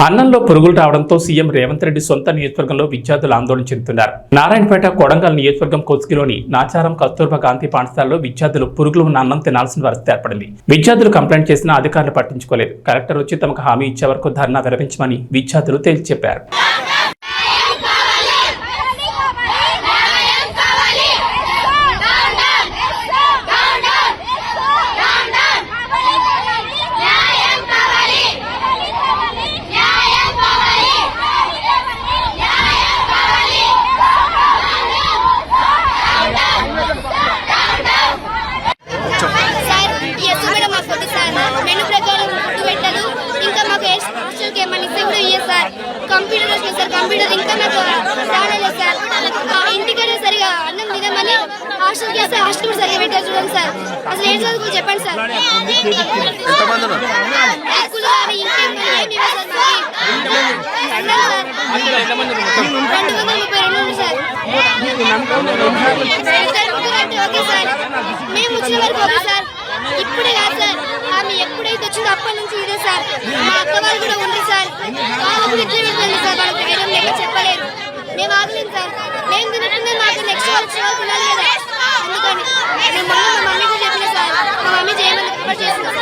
అన్నంలో పురుగులు రావడంతో సీఎం రేవంత్ రెడ్డి సొంత నియోజకవర్గంలో విద్యార్థులు ఆందోళన చెందుతున్నారు. నారాయణపేట కొడంగల్ నియోజకవర్గం కొస్గిలోని నాచారం కస్తూర్బా గాంధీ పాఠశాలలో విద్యార్థులు పురుగులు ఉన్న అన్నం తినాల్సిన పరిస్థితి ఏర్పడింది. విద్యార్థులు కంప్లైంట్ చేసినా అధికారులు పట్టించుకోలేదు. కలెక్టర్ వచ్చి తమకు హామీ ఇచ్చే వరకు ధర్నా విరమించమని విద్యార్థులు తేల్చి చెప్పారు. కంప్యూటర్ వచ్చింది సార్. కంప్యూటర్ ఇంకా నాకు రాలేదు సార్. ఇంటికనే సరిగా అన్నం తినమని హాస్టల్కి వస్తే హాస్టల్ కూడా సరిగా పెట్టారు చూడండి సార్. అసలు ఏం చదువుకో చెప్పండి సార్. 232 సార్. ఓకే సార్, మేము వచ్చిన వరకు ఓకే సార్. ఇప్పుడే కాదు సార్, ఆమె ఎప్పుడైతే వచ్చిందో అప్పటి నుంచి ఇదే సార్. మా అక్క వాళ్ళు కూడా ఉంది సార్. వాళ్ళు ఇట్లా వెళ్ళింది సార్. వాళ్ళకి ధైర్యం లేక చెప్పలేరు. మేము ఆగలేదు సార్. మేము తినట్టుందే మాకు నెక్స్ట్ వచ్చే వాళ్ళు తినాలి కదా. అందుకని నేను మా మమ్మీ కూడా చెప్పిన సార్. మా మమ్మీ చేయమని రిపోర్ట్ చేసింది సార్.